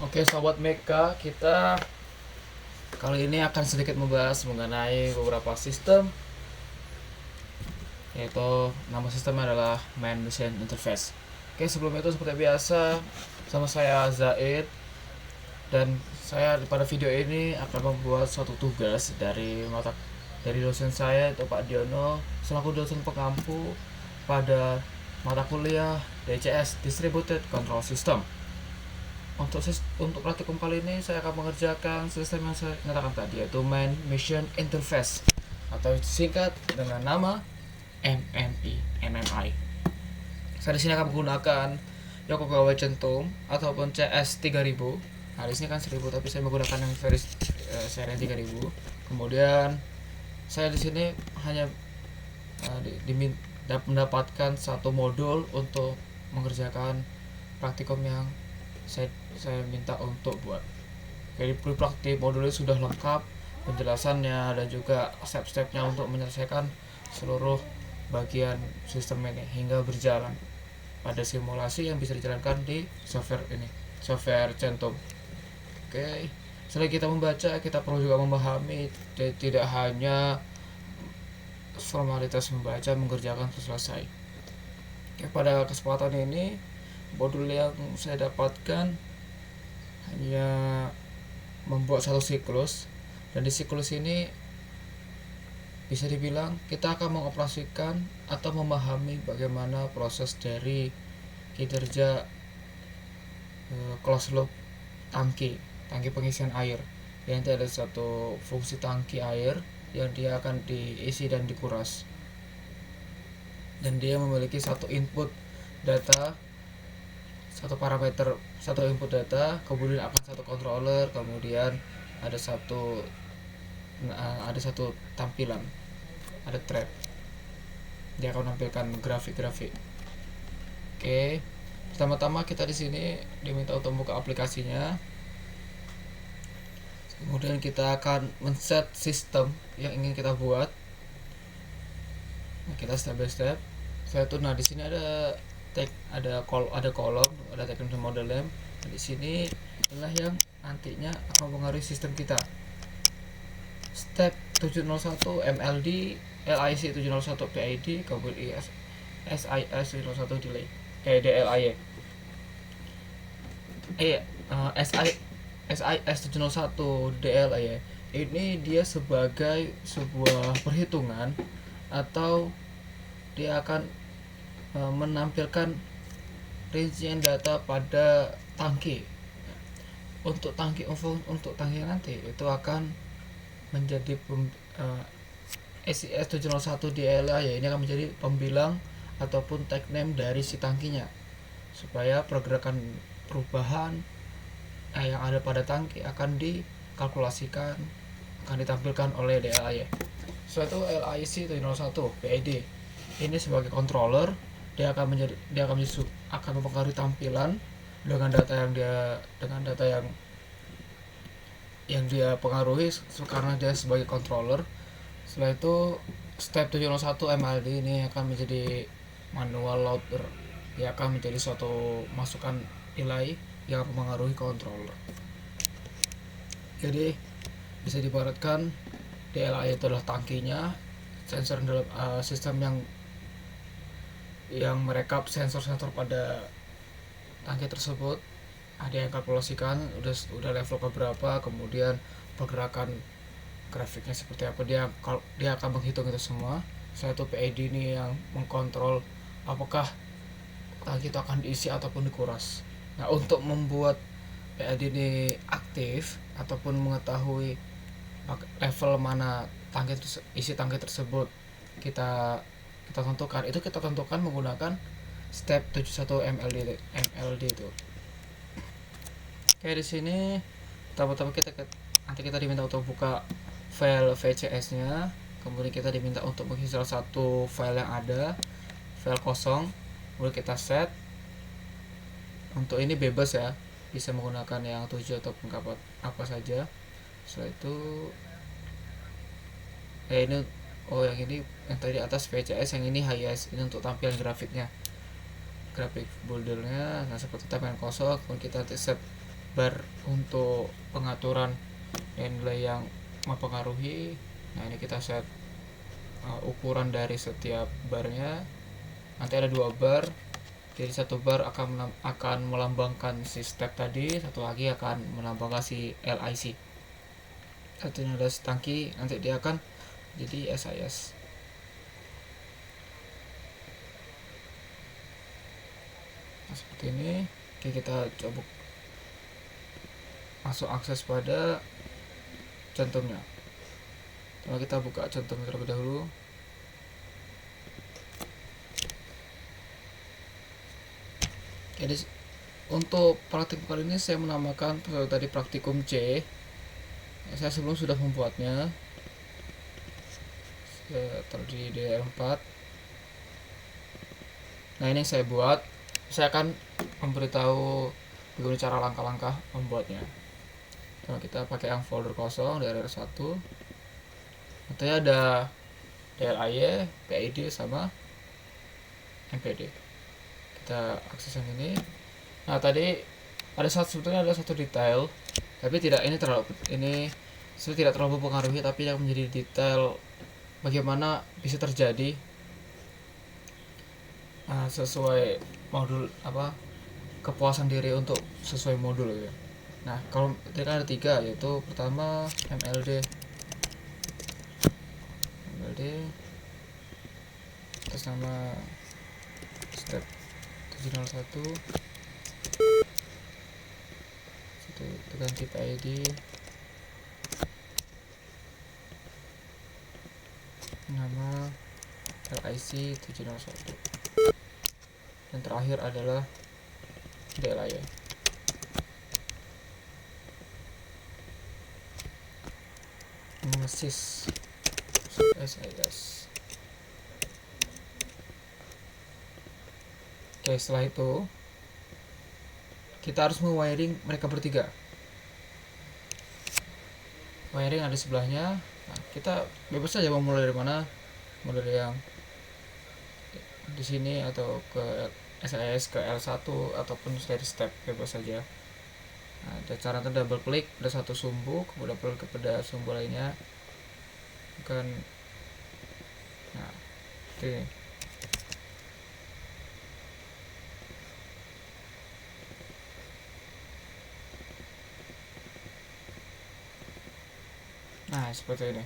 Oke sobat Meka, kita kali ini akan sedikit membahas mengenai beberapa sistem, yaitu nama sistemnya adalah Main Machine Interface. Oke, sebelum itu seperti biasa, sama saya Zaid, dan saya pada video ini akan membuat suatu tugas dari dosen saya, yaitu Pak Diono, selaku dosen pengampu pada mata kuliah DCS Distributed Control System. Untuk praktikum kali ini saya akan mengerjakan sistem yang saya nyatakan tadi, yaitu Main Mission Interface atau singkat dengan nama MMI. Saya di sini akan menggunakan Yokogawa Centum ataupun CS 3000. Nah, di sini kan 1000 tapi saya menggunakan yang seri 3000. Kemudian saya di sini hanya mendapatkan satu modul untuk mengerjakan praktikum yang saya minta untuk buat. Jadi praktik modul ini sudah lengkap penjelasannya dan juga step-stepnya untuk menyelesaikan seluruh bagian sistem ini hingga berjalan pada simulasi yang bisa dijalankan di software Centum. Oke, setelah kita membaca, kita perlu juga memahami, tidak hanya formalitas membaca, mengerjakan selesai. Oke, pada kesempatan ini modul yang saya dapatkan hanya membuat satu siklus, dan di siklus ini bisa dibilang kita akan mengoperasikan atau memahami bagaimana proses dari kinerja closed loop tangki pengisian air. Yang ada satu fungsi tangki air yang dia akan diisi dan dikuras, dan dia memiliki satu input data, satu parameter, satu input data, kemudian akan satu controller, kemudian ada satu tampilan, ada thread, dia akan menampilkan grafik-grafik. Oke, pertama-tama kita di sini diminta untuk buka aplikasinya, kemudian kita akan men-set sistem yang ingin kita buat. Nah, kita step by step. Nah, di sini ada kolom, ada teknik model name. Nah, di sini inilah yang nantinya akan mempengaruhi sistem kita. Step 701 MLD, LIC 701 PID, kemudian SIS 701 delay, DLIE. SIS 701 DLIE ini dia sebagai sebuah perhitungan atau dia akan menampilkan rincian data pada tangki. Untuk tangki nanti itu akan menjadi SIS 701 DLA, ya ini akan menjadi pembilang ataupun tag name dari si tangkinya, supaya pergerakan perubahan yang ada pada tangki akan dikalkulasikan, akan ditampilkan oleh DLA. Suatu LIC 701 PID ini sebagai controller, dia akan mempengaruhi tampilan dengan data yang dia pengaruhi karena dia sebagai controller. Setelah itu step 701 MLD ini akan menjadi manual loader, dia akan menjadi suatu masukan nilai yang mempengaruhi controller. Jadi bisa diibaratkan DLI itu adalah tangkinya, sensor dalam sistem yang merekap sensor-sensor pada tangki tersebut. Ada yang kalkulasikan udah level keberapa, kemudian pergerakan grafiknya seperti apa, dia akan menghitung itu semua. Setelah itu PID ini yang mengkontrol apakah tangki itu akan diisi ataupun dikuras. Nah, untuk membuat PID ini aktif ataupun mengetahui level mana isi tangki tersebut kita tentukan, itu kita tentukan menggunakan step 71 MLD itu. Oke, di sini pertama-tama nanti kita diminta untuk buka file VCS-nya, kemudian kita diminta untuk menginstal satu file yang ada, file kosong, kemudian kita set. Untuk ini bebas ya, bisa menggunakan yang 7 ataupun apa saja. Setelah itu yang tadi atas VCS, yang ini HIS, ini untuk tampilan grafiknya, grafik bouldernya. Nah, seperti tampilan kosong, kemudian kita set bar untuk pengaturan nilai yang mempengaruhi. Nah ini kita set ukuran dari setiap barnya. Nanti ada 2 bar, jadi 1 bar akan melambangkan si step tadi, satu lagi akan melambangkan si LIC. Satunya ada tangki, nanti dia akan jadi SIS. Nah seperti ini. Oke, kita coba masuk akses pada contohnya. Kalau kita buka contohnya terlebih dahulu. Jadi untuk praktikum kali ini saya menamakan tadi praktikum C. Saya sebelum sudah membuatnya. Saya taruh di DR4. Nah ini yang saya buat. Saya akan memberitahu bagaimana cara langkah-langkah membuatnya. Kalau kita pakai yang folder kosong DR1, nanti ada DLIY, PID sama MPD. Kita akses yang ini. Nah tadi sebetulnya ada satu detail, tapi ini tidak terlalu mempengaruhi, tapi yang menjadi detail bagaimana bisa terjadi sesuai modul kepuasan diri untuk sesuai modul ya. Nah kalau tadi kan ada 3, yaitu pertama MLD atas nama step 701, itu ganti PID, nama LIC 701, dan terakhir adalah DLIY. SIS SIS. Oke, setelah itu kita harus mewiring mereka bertiga. Wiring ada sebelahnya. Nah, kita bebas saja mau mulai dari mana, mulai dari yang di sini atau ke SIS ke L1 ataupun dari step, bebas saja. Nah, ada cara double klik pada satu sumbu, kemudian double klik pada sumbu lainnya. Bukan. Nah, ini. Nah, seperti ini.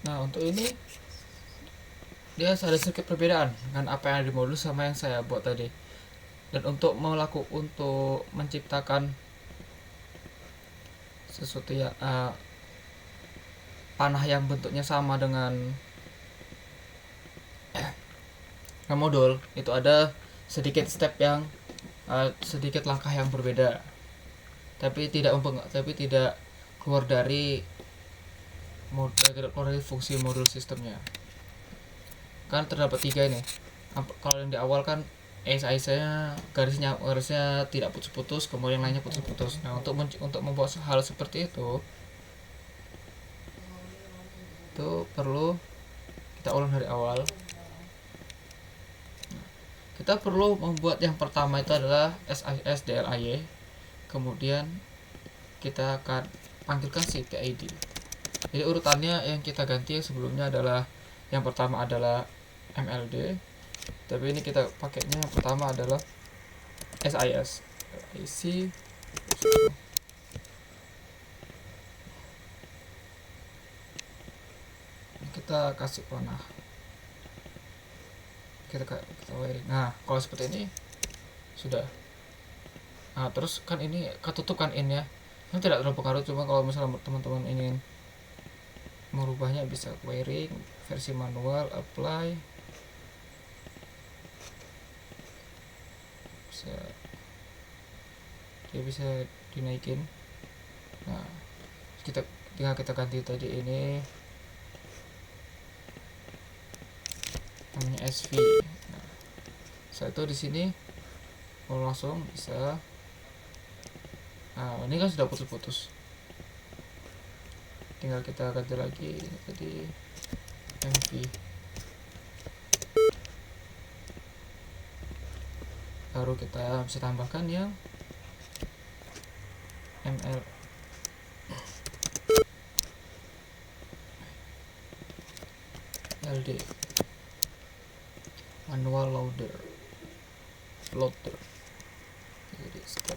Nah, untuk ini dia ada sedikit perbedaan dengan apa yang ada di modul sama yang saya buat tadi. Dan untuk menciptakan sesuatu ya panah yang bentuknya sama dengan modul, itu ada sedikit step yang sedikit langkah yang berbeda, tapi tidak keluar dari fungsi modul sistemnya. Kan terdapat 3 ini. Kalau yang di awal kan SIS-nya garisnya tidak putus-putus, kemudian lainnya putus-putus. Nah, untuk membuat hal seperti itu perlu kita ulang dari awal. Kita perlu membuat yang pertama itu adalah SIS DLIY, kemudian kita akan panggilkan si PID. Jadi urutannya yang kita ganti sebelumnya adalah yang pertama adalah MLD, tapi ini kita pakainya yang pertama adalah SIS LIC. Kita kasih panah, kita wiring. Nah, kalau seperti ini sudah. Nah, terus kan ini ketutup kan in ya. Ini tidak terlalu pengaruh, cuma kalau misalnya teman-teman ingin merubahnya bisa wiring versi manual, apply, bisa dinaikin. Nah, tinggal kita ganti tadi ini namanya SV. Nah, setelah itu di sini mau langsung bisa. Nah, ini kan sudah putus-putus, tinggal kita ganti lagi tadi mv, baru kita bisa tambahkan yang ml. ld manual loader jadi step.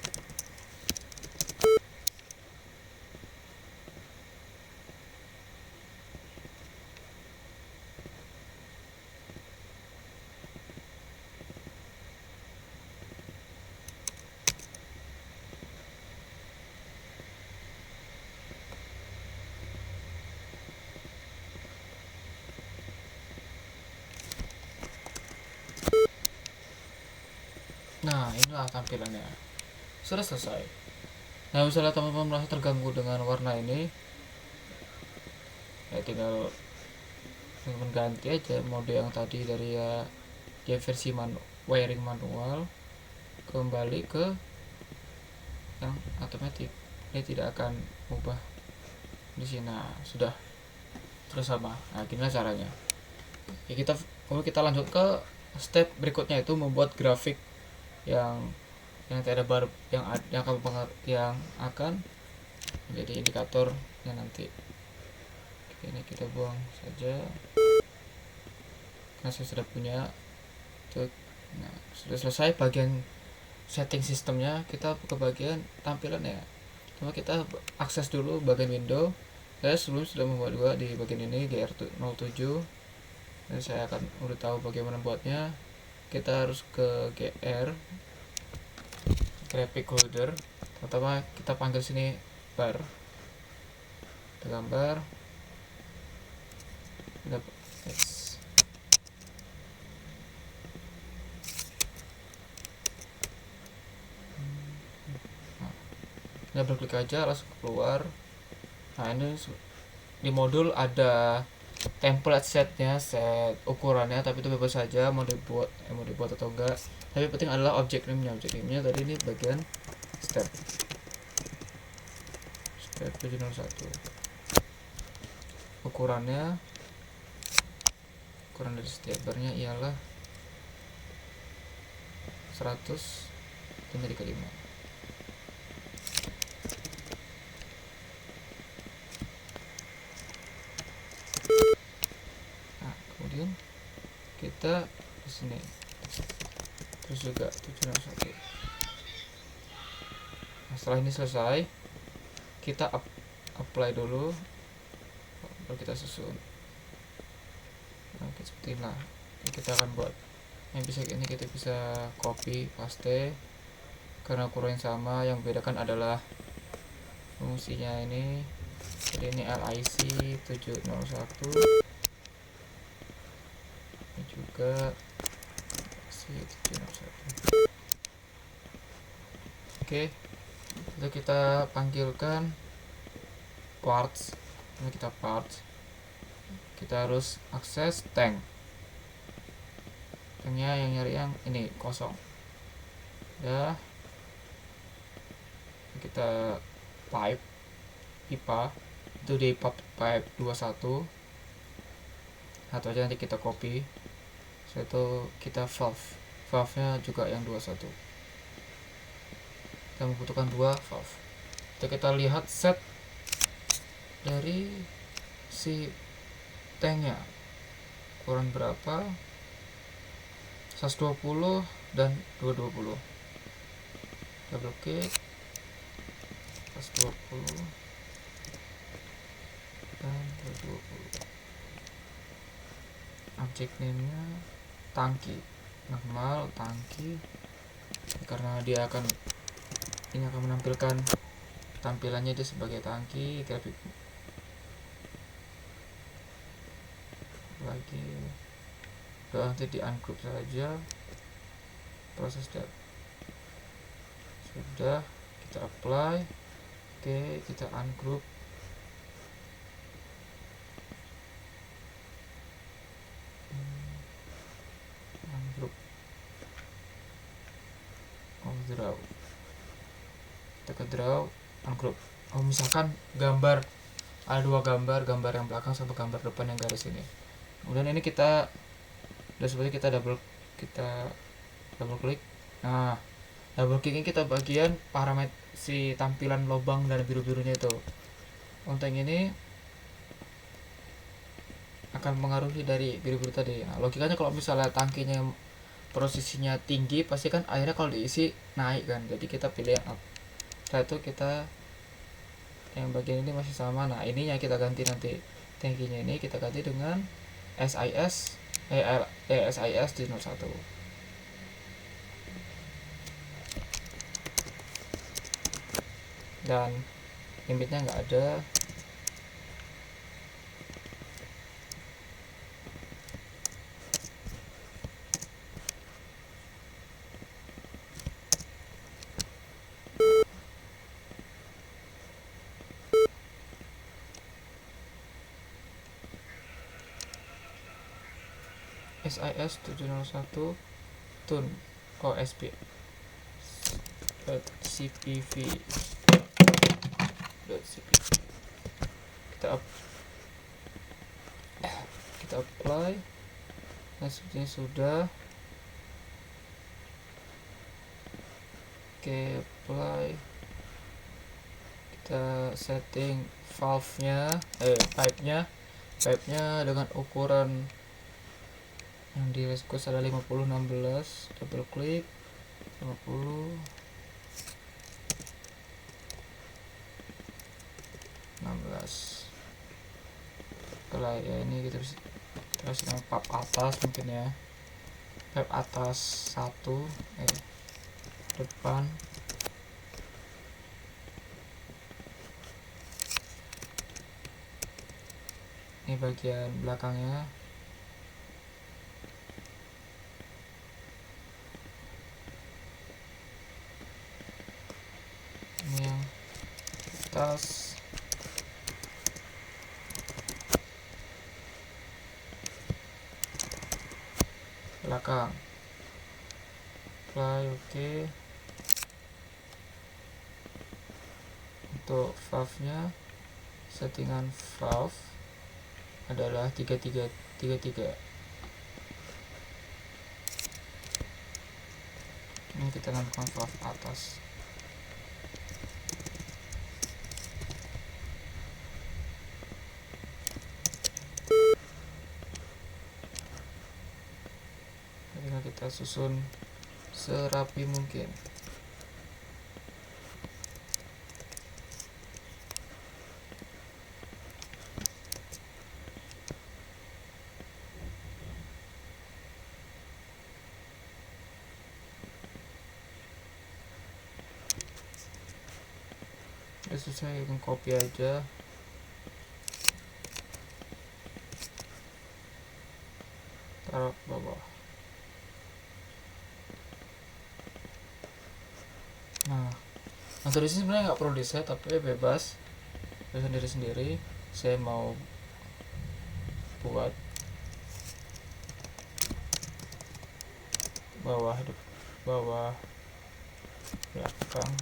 Nah, inilah tampilannya. Sudah selesai. Nah, misalnya teman-teman merasa terganggu dengan warna ini, ya tinggal teman ganti aja mode yang tadi dari ya versi wiring manual kembali ke yang otomatis. Ini tidak akan ubah di sini. Nah, sudah sama. Nah, gimana caranya? Ya, kita lanjut ke step berikutnya, itu membuat grafik yang tidak ada bar yang akan menjadi indikatornya nanti. Oke, ini kita buang saja karena saya sudah punya itu. Nah, sudah selesai bagian setting sistemnya, kita ke bagian tampilan ya. Cuma kita akses dulu bagian window. Saya sebelum sudah membuat dua di bagian ini GR07, dan saya akan udah tahu bagaimana buatnya. Kita harus ke GR graphic holder, pertama kita panggil sini bar, kita gambar X. Nah, double klik aja langsung keluar. Nah, ini di modul ada template setnya, set ukurannya, tapi itu bebas saja mau dibuat atau enggak. Tapi penting adalah objek name-nya. Tadi ini bagian step 701. Ukuran dari setiap barnya ialah 100 5 Nah, kemudian kita di sini terus juga 701. Nah, setelah ini selesai, kita apply dulu, baru kita susun. Nah, seperti inilah kita akan buat. Yang bisa ini kita bisa copy paste karena ukuran yang sama. Yang membedakan adalah fungsinya ini. Jadi ini LIC 701, ini juga Oke, itu kita panggilkan parts. Ini kita harus akses tanknya, yang nyari yang ini kosong ya. Kita pipa itu di pipe 21 atau aja nanti kita copy. Setelah itu kita valve nya juga yang 21. Kita membutuhkan 2 valve. Kita lihat set dari si tanknya ukuran berapa, 120 dan 220. Double klik 120 dan 220. Objek name nya tangki, normal tangki, karena dia akan menampilkan tampilannya dia sebagai tangki. Grafik lagi nanti di ungroup saja. Proses sudah kita apply. Oke, kita ungroup. Draw, kita ke draw, ungroup. Misalkan gambar ada 2 gambar yang belakang sama gambar depan yang garis ini. Kemudian ini kita udah seperti kita double klik. Nah, double klik ini kita bagian parameter si tampilan lubang dan biru-birunya itu. Untuk yang ini akan mengaruhi dari biru-biru tadi. Nah, logikanya kalau misalnya tangkinya posisinya tinggi, pasti kan airnya kalau diisi naik kan. Jadi kita pilih yang up. Setelah itu kita yang bagian ini masih sama. Nah, ininya kita ganti nanti. Tangkinya ini kita ganti dengan SIS di 01. Dan limitnya nggak ada. SIS 701 tun OSP .cpv kita apply. Nah, sepertinya sudah. Oke, apply. Kita setting pipe-nya dengan ukuran yang di request ada 50/16. Double klik 50 16. Setelah ya ini kita kasih nama pipe atas mungkin ya, pipe atas 1 depan. Ini bagian belakangnya. Ini yang atas. Belakang. Apply, oke. Untuk valve-nya, settingan valve adalah 3333. Ini kita namakan valve atas. Tinggal kita susun serapi mungkin. Susah, kita copy aja. Taruh bawah. Nah, untuk disini sebenarnya nggak perlu di set, tapi bebas sendiri. Saya mau buat bawah belakang.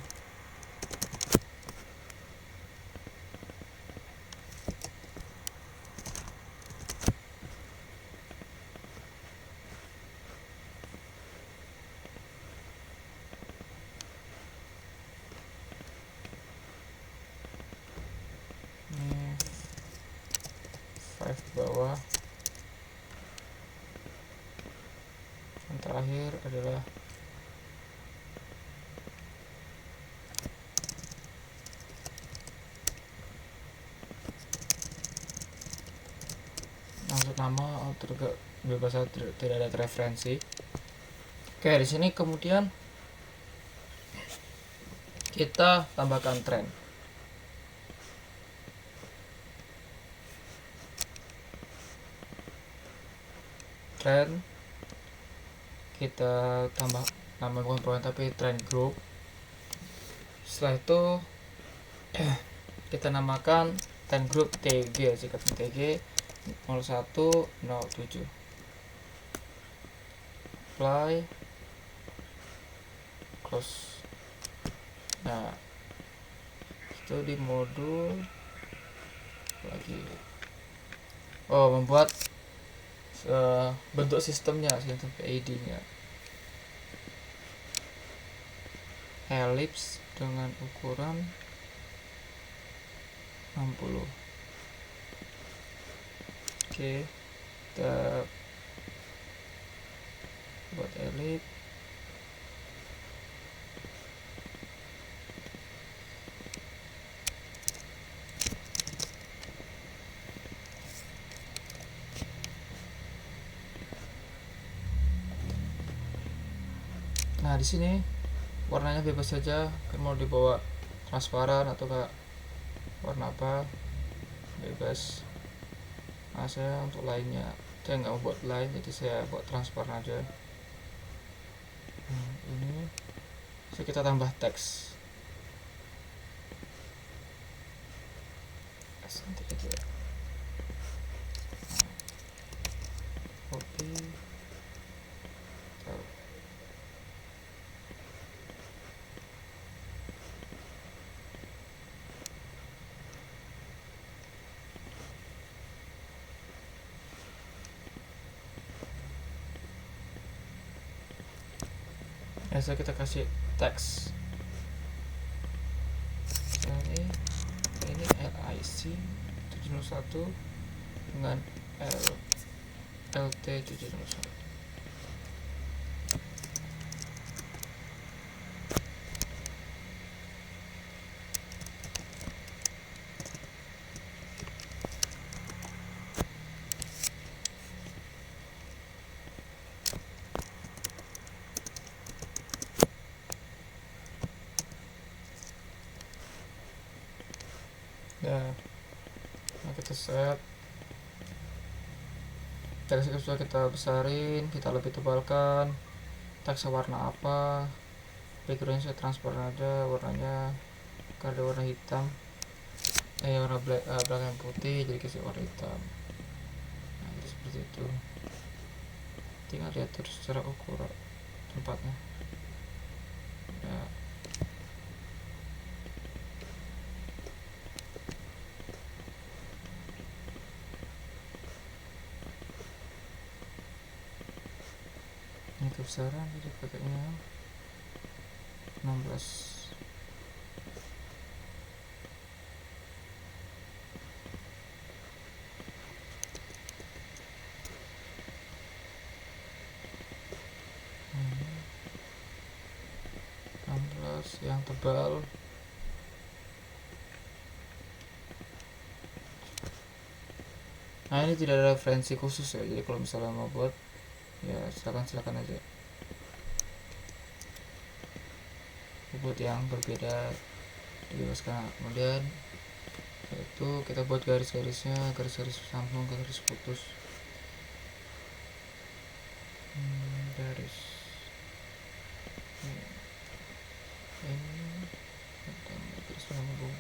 Bawah. Yang terakhir adalah maksud nama bebas, tidak ada referensi. Oke, di sini kemudian kita tambahkan trend. Kita tambah nama bukan program tapi trend group. Setelah itu kita namakan trend group TG, singkatan TG 0107. Apply, close. Nah, itu di modul lagi membuat bentuk sistem PID nya elips dengan ukuran 60. Oke, kita buat elips. Nah, di sini warnanya bebas saja, kan mau dibawa transparan atau enggak warna apa, bebas. Nah, saya untuk lainnya saya nggak mau buat line, jadi saya buat transparan aja. Ini kita tambah teks nanti aja. Copy. Kita kasih teks ini LIC 701 dengan LT 701. Nah, kita set teks sudah kita besarin, kita lebih tebalkan. Teks warna apa, background saya transparan aja, warnanya karena warna hitam, warna belakang putih, jadi kasih warna hitam. Nah, jadi seperti itu, tinggal lihat terus secara ukuran tempatnya ya. Ini kebesaran, jadi pakainya 16. Yang tebal. Nah, ini tidak ada referensi khusus ya, jadi kalau misalnya mau buat ya silakan aja buat yang berbeda, dibebaskan. Kemudian itu kita buat garis-garisnya, garis-garis sambung, garis putus, garis ini garis sambung.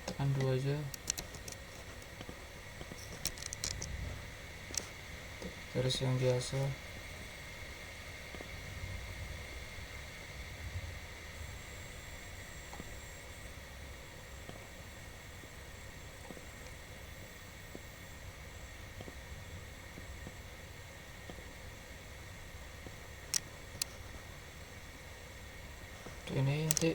Tekan 2 aja, garis yang biasa. Ini nanti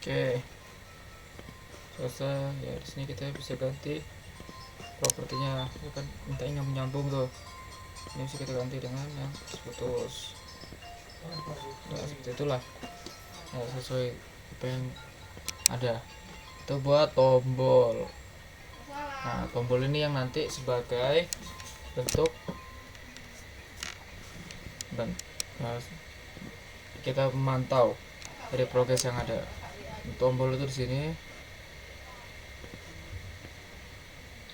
oke, selesai ya. Di sini kita bisa ganti propertinya, ya kan minta yang menyambung tuh. Ini bisa kita ganti dengan yang putus. Nah, seperti itulah. Nah, sesuai apa yang ada. Itu buat tombol. Nah, tombol ini yang nanti sebagai bentuk dan kita memantau dari progres yang ada. Tombol itu di sini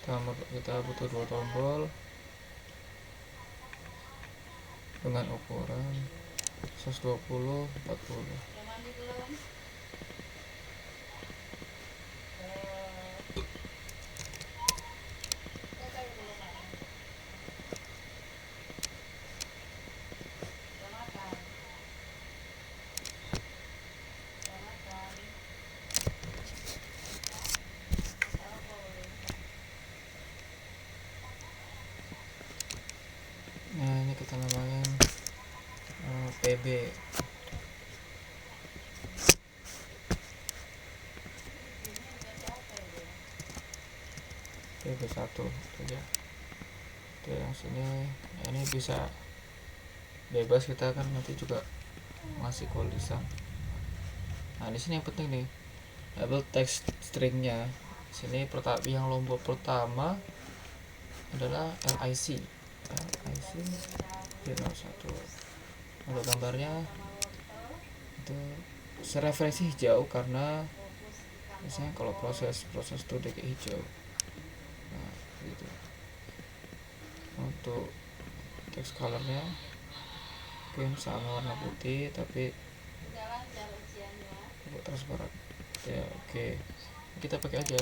kita butuh 2 tombol dengan ukuran 120 40. Nah, ini kita namain PB. PB1 saja. Oke, yang sini ini bisa bebas, kita kan nanti juga masih tulisan. Nah, di sini yang penting nih label text stringnya. Sini yang lombok pertama adalah LIC 01. Untuk gambarnya itu sereferensi hijau karena biasanya kalau proses itu dia kayak hijau. Nah, gitu. Untuk text colornya mungkin sama warna putih tapi transparan ya. Oke, kita pakai aja.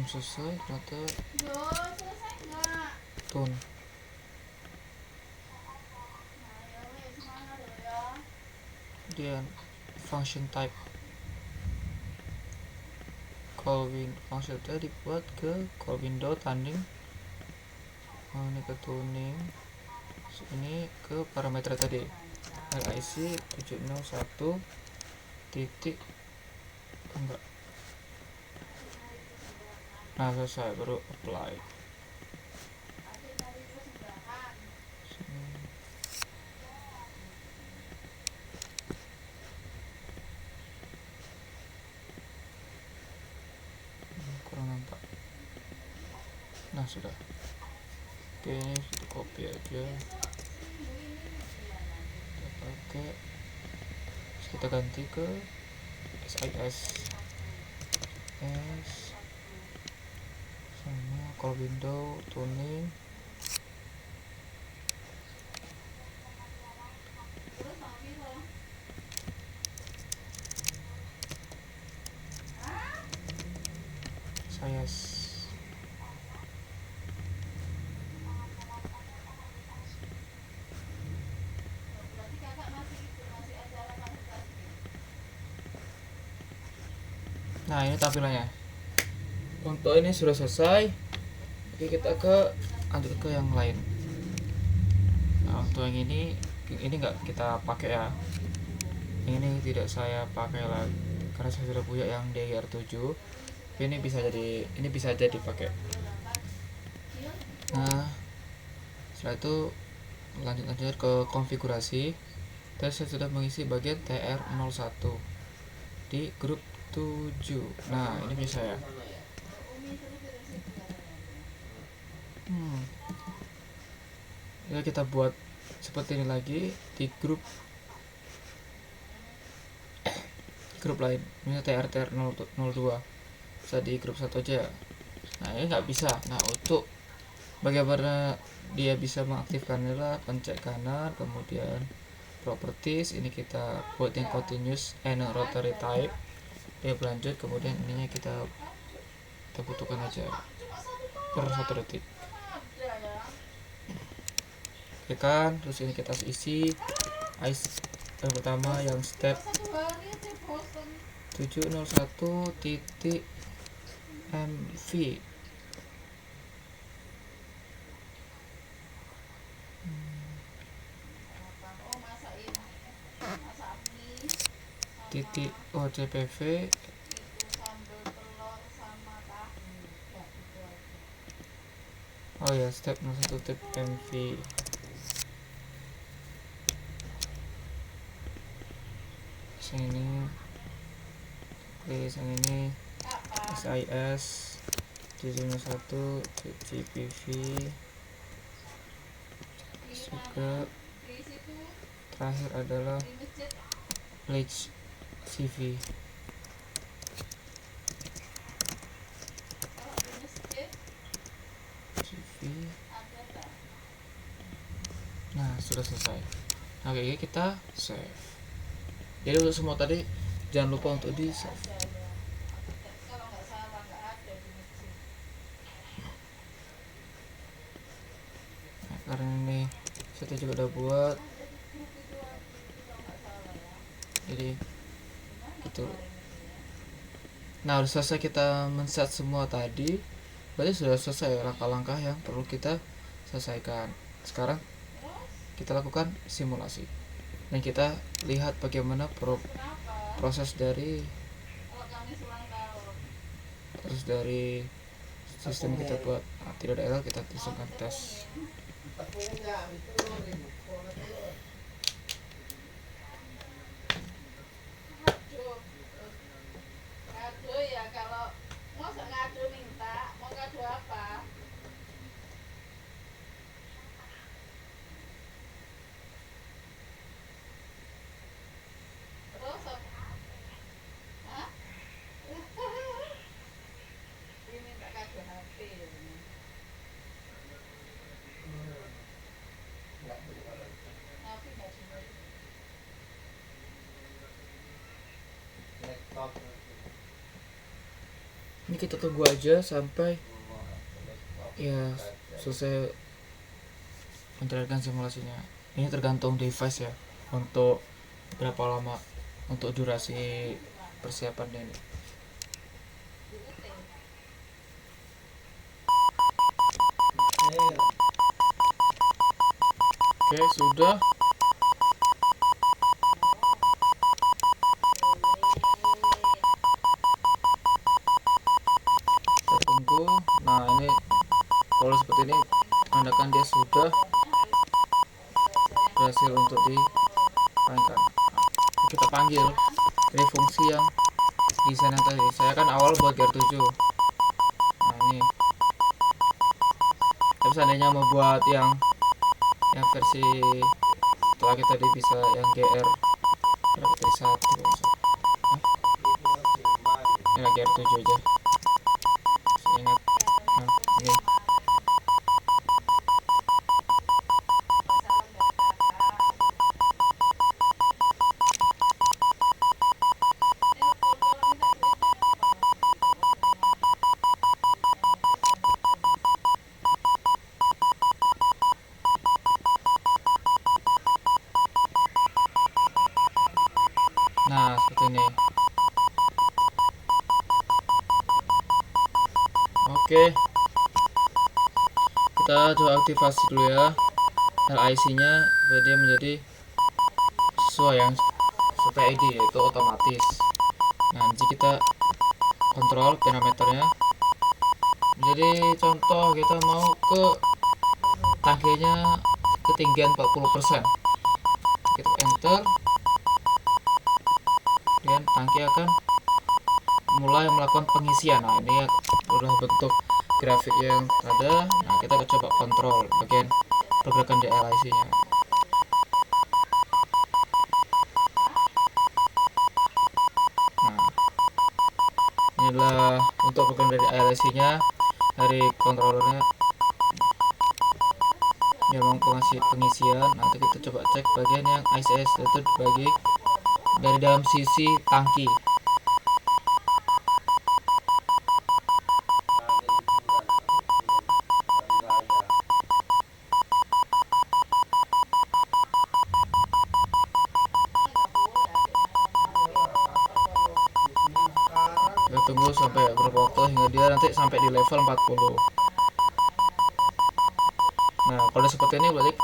Selesai ternyata tone kemudian function type function tadi dibuat ke call window tanding. Ini ke tuning, ini ke parameter tadi LIC 701 titik enggak. Nah, selesai, baru apply. Kurang nampak. Nah, sudah. Oke, ini kita copy aja. Kita pakai. Terus kita ganti ke SIS sama call window tuning. Nah, ini tampilannya. Untuk ini sudah selesai. Oke, kita lanjut ke yang lain. Nah, untuk yang ini nggak kita pakai ya. Yang ini tidak saya pakai lagi karena saya sudah punya yang DR7. Ini bisa jadi dipakai. Nah, setelah itu lanjut ke konfigurasi. Tadi saya sudah mengisi bagian TR01 di grup 7. Nah, ini bisa ya. Ya, kita buat seperti ini lagi di grup lain. Ini TR02. Bisa di grup 1 aja. Nah, ini nggak bisa. Nah, untuk bagaimana dia bisa mengaktifkannya adalah pencet kanan, kemudian properties. Ini kita buat yang continuous and rotary type. Dia berlanjut, kemudian ininya kita butuhkan aja per 1 detik. Oke kan, terus ini kita isi yang pertama yang step 701 titik MV. Titik OCPV oh ya step 01 titik MV. Yang ini yang ini SIS 701 GPV juga. Terakhir adalah Leach CV. Nah sudah selesai. Nah kayak gini kita save. Jadi untuk semua tadi jangan lupa untuk di save. Nah, karena ini saya juga udah buat, jadi gitu. Nah udah selesai kita men-set semua tadi, berarti sudah selesai langkah-langkah yang perlu kita selesaikan. Sekarang kita lakukan simulasi dan kita lihat bagaimana proses dari sistem kita buat. Nah, tidak ada error, kita tuliskan tes. Ini kita tunggu aja sampai ya selesai menjalankan simulasinya. Ini tergantung device ya, untuk berapa lama untuk durasi persiapan ini. Oke, sudah. Kita tunggu. Nah, ini kalau seperti ini menandakan dia sudah berhasil untuk dimainkan. Kita panggil ini fungsi yang desain yang tadi. Saya kan awal buat GR7. Nah, ini. Tapi seandainya mau buat yang versi setelah kita tadi bisa yang GR berapa tadi 1 ini GR7 aja saya ingat. Nah, ini nah seperti ini. Oke, kita coba aktivasi dulu ya LIC nya biar dia menjadi sesuai yang PID, yaitu otomatis. Nah nanti kita kontrol parameternya. Jadi contoh kita mau ke tangkinya ketinggian 40%, kita enter dan tangki akan mulai melakukan pengisian. Nah ini udah bentuk grafik yang ada. Nah kita coba kontrol bagian pergerakan DLIC nya. Nah ini adalah untuk pergerakan dari DLIC nya dari controllernya dia mau pengisian. Nanti kita coba cek bagian yang ICS, itu bagi dari dalam sisi tangki. tunggu sampai beberapa waktu hingga dia nanti sampai di level 40. Nah, kalau udah seperti ini berarti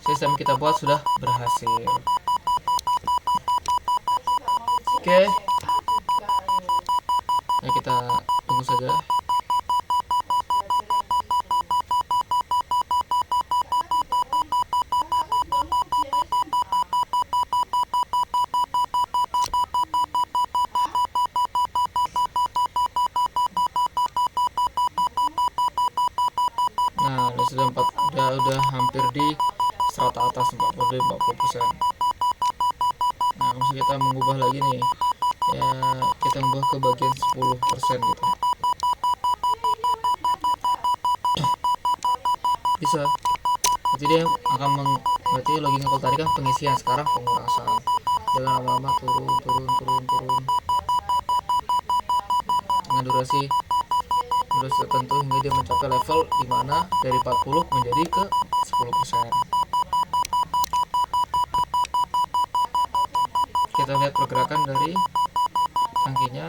sistem kita buat sudah berhasil. Oke. Ya, kita tunggu saja. Nah, udah hampir di strata atas 40%. Nah, maksud kita mengubah lagi nih. Ya, kita mengubah ke bagian 10% gitu. Bisa. Berarti dia akan berarti login call tadi kan pengisian, sekarang pengurasan. Dengan lama-lama turun dengan durasi tertentu hingga dia mencapai level dimana dari 40 menjadi ke 10%. Kita lihat pergerakan dari tangkinya.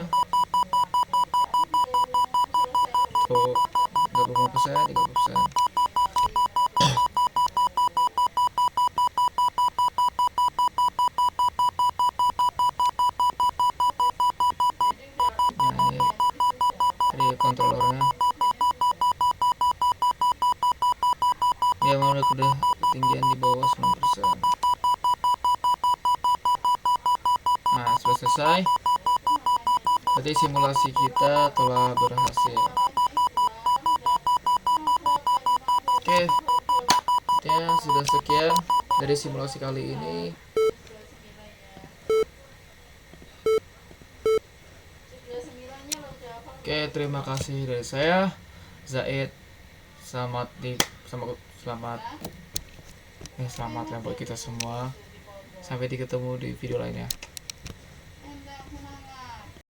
Tuh, 35%, 30%. Nah, ini dari kontrolernya. Dia mau udah ketinggian di bawah 9%. Nah, sudah selesai. Berarti simulasi kita telah berhasil. Oke, ya sudah sekian dari simulasi kali ini. Oke, terima kasih dari saya, Zaid. Selamat ya buat kita semua. Sampai ketemu di video lainnya.